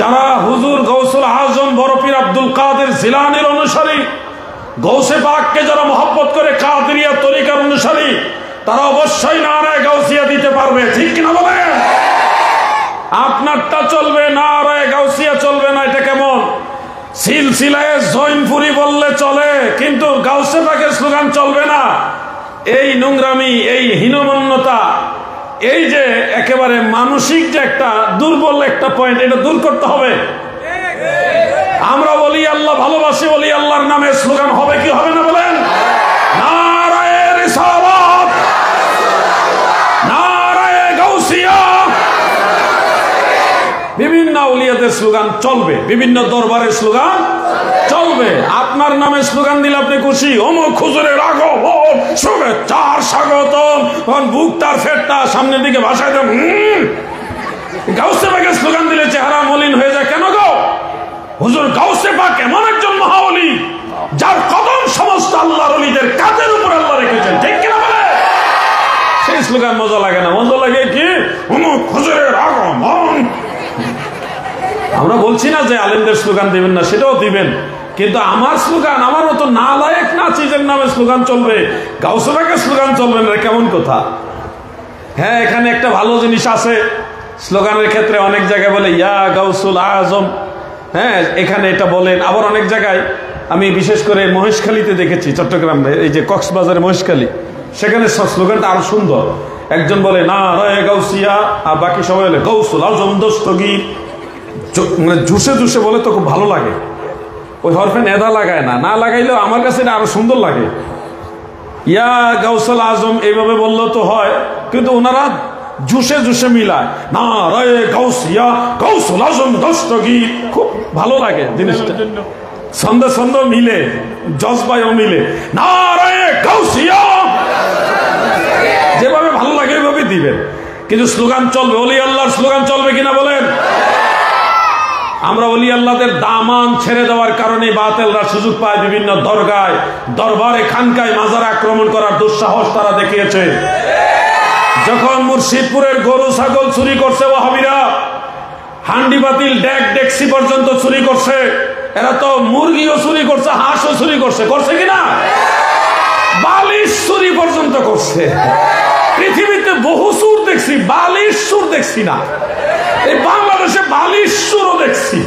যারা হুজুর গৌসুল আজম বড় পীর আব্দুল কাদের জিলানীর অনুসারী, গৌসে পাককে যারা মহব্বত করে, কাদেরিয়া তরিকার অনুসারী, তারা অবশ্যই নারায়ে গাউসিয়া দিতে পারবে। ঠিক কিনা বলেন? আপনারটা চলবে, নারায়ে গাউসিয়া চলবে না। এটা কেমন? সিলসিলায়ে জৈনপুরি বললে চলে, কিন্তু গাউসে পাকের স্লোগান চলবে না। এই নোংরামি, এই হীনমন্যতা, এই যে একেবারে মানসিক যে একটা দুর্বল একটা পয়েন্ট, এটা দূর করতে হবে। আমরা বলি আল্লাহ ভালোবাসি, বলি আল্লাহর নামে স্লোগান হবে কি হবে না বলেন? নারায়ে রিসালাত, নারায়ে গাউসিয়া। বিভিন্ন আউলিয়াদের স্লোগান চলবে, বিভিন্ন দরবারের স্লোগান চলবে। আপনার নামে স্লোগান দিলে আপনি খুশি, অমুক হুজুরের আগমন, শুভেচ্ছার স্বাগতম, বুকটার ফেটটা সামনের দিকে ভাষায় দেন। গাউসে পাকের স্লোগান দিলে চেহারা মলিন হয়ে যায় কেন গো? হুজুর গাউসে পাক এমন একজন মহাওলি, যার কদম সমস্ত আল্লাহর ওলিদের কাঁধের উপর আল্লাহ রেখেছেন। ঠিক কিনা বলে? সেই স্লোগান মজা লাগে না, মজা লাগে কি অমুক হুজুরের আগমন। আমরা বলছি না যে আলেমদের স্লোগান দিবেন না, সেটাও দিবেন, কিন্তু আমার স্লোগান, আমার মতো নালায়েক না চিজের নামে স্লোগান চলবে, গাউসে পাকের স্লোগান চলবে না, কেমন কথা? হ্যাঁ, এখানে একটা ভালো জিনিস আছে স্লোগানের ক্ষেত্রে। অনেক জায়গায় বলে ইয়া গাউসুল আজম, হ্যাঁ এখানে এটা বলেন। আবার অনেক জায়গায় আমি বিশেষ করে মহেশখালীতে দেখেছি, চট্টগ্রামে এই যে কক্সবাজারে মহেশখালী, সেখানে স্লোগানটা আরো সুন্দর। একজন বলে নারায়ে গাউসিয়া, আর বাকি সবাই বলে গাউসুল আজম দস্তগীর। মানে জুসে জুসে বলে তো খুব ভালো লাগে। ওই হরফে নেদা লাগায় না, না লাগাইলেও আমার কাছে এটা আরো সুন্দর লাগে। ইয়া গাউসুল আজম এইভাবে বললেও তো হয়, কিন্তু ওনারা জুসে জুসে মিলায় নারায়ে গাউসিয়া, গাউসুল আজম দস্তগীর। খুব ভালো লাগে জিনিসটা, ছন্দ ছন্দ মিলে, জজবায়ও মিলে। নারায়ে গাউসিয়া, যেভাবে ভালো লাগে ওইভাবে দিবেন, কিন্তু স্লোগান চলবে। ওলি আল্লাহর স্লোগান চলবে কিনা বলেন? আমরা ওলি আল্লাহদের দামান ছেড়ে দেওয়ার কারণে বাতিলরা সুযোগ পায় বিভিন্ন দরগায়, দরবারে, খানকায়, মাজারে আক্রমণ করার দুঃসাহস তারা দেখিয়েছে। যখন মুর্শিদপুরের গরু ছাগল চুরি করছে ওয়াহাবিরা, হান্ডি বাতিল ডেক ডেক্সি পর্যন্ত চুরি করছে, এরা তো মুরগিও চুরি করছে, হাঁসও চুরি করছে, করছে কিনা? বালিশ চুরি পর্যন্ত করছে। পৃথিবীতে বহু সুর দেখছি, বালিশ সুর দেখছি না। এই বাংলাদেশে বালিশ সুরও দেখছি।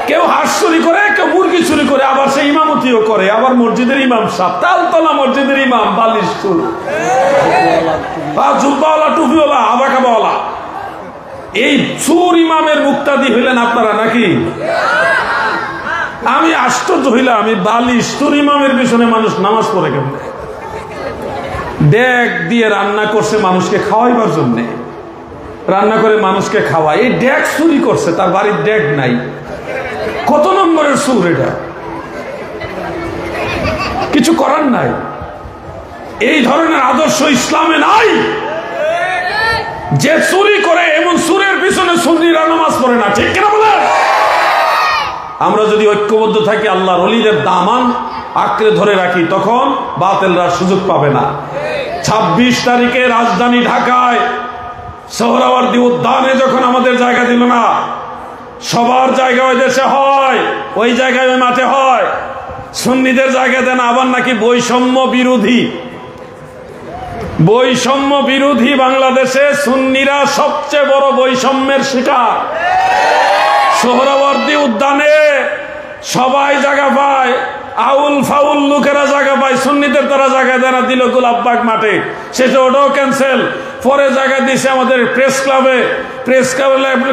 কেউ হাঁস চুরি করে, কেউ মুরগি চুরি করে, আবার সে ইমামতিও করে, আবার মসজিদের ইমাম সাহেব, তালতলা মসজিদের ইমাম, বালিশ চুর, জুব্বাওয়ালা, টুপিওয়ালা, আবাকাবাওয়ালা। এই চুর ইমামের মুক্তাদি হইলেন আপনারা নাকি? আমি আশ্চর্য হইলাম, আমি বালিশ চুর ইমামের পিছনে মানুষ নামাজ পড়ে কেমন? ডেক দিয়ে রান্না করছে মানুষকে খাওয়াইবার জন্যে, রান্না করে মানুষকে খাওয়ায়। এই ডেক চুরি করছে, তার বাড়ির ডেক নাই। কত নম্বরের সুর এটা? কিছু করার নাই। এই ধরনের আদর্শ ইসলামে নাই। যে চুরি করে এমন সুরের পিছনে সুন্নিরা নামাজ পড়ে না। ঠিক কিনা বলে? আমরা যদি ঐক্যবদ্ধ থাকি, আল্লাহর ওলিদের দামান আঁকড়ে ধরে রাখি, তখন বাতিলরা সুযোগ পাবে না। 26 তারিখে রাজধানী ঢাকায় সোহরাওয়ার্দী উদ্যানে যখন আমাদের জায়গা দিল না, সবার জায়গা ওই দেশে হয়, ওই জায়গায় ওই মাঠে হয়, সুন্নিদের জায়গা দেন। আবার নাকি বৈষম্য বিরোধী, বৈষম্য বিরোধী বাংলাদেশে সুন্নিরা সবচেয়ে বড় বৈষম্যের শিকার। সোহরাওয়ার্দী উদ্যানে সবাই জায়গা পায়, আউল ফাউল লোকেরা জায়গা পায়, সুন্নিদের তারা জায়গা দেয় না। দিল গোলাপবাগ মাঠে, শেষে ওটাও ক্যান্সেল। পরে জায়গা দিয়েছে আমাদের প্রেস ক্লাবে, প্রেস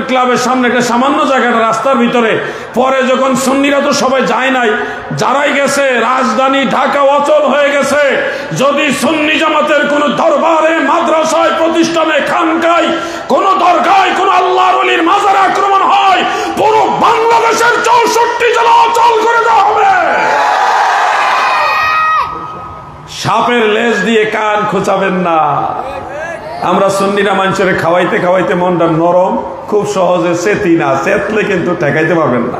ক্লাবের সামনে একটা সামান্য জায়গাটা রাস্তার ভিতরে। পরে যখন সুন্নিরা তো সবাই যায় নাই, যারাই গেছে, রাজধানী ঢাকা অচল হয়ে গেছে। যদি সুন্নি জামাতের কোন দরবারে, মাদ্রাসায়, প্রতিষ্ঠানে, খানকায়, কোন দরগায়, কোন আল্লাহর ওলির মাজারে আক্রমণ হয়, পুরো বাংলাদেশের 64 জেলা অচল করে দেওয়া হবে। সাপের লেজ দিয়ে কান খোঁচাবেন না। আমরা সুন্নিরা মানুষের খাওয়াইতে খাওয়াইতে মনটা নরম, খুব সহজে চেতি না, চেতলে কিন্তু ঠেকাইতে পারবেন না।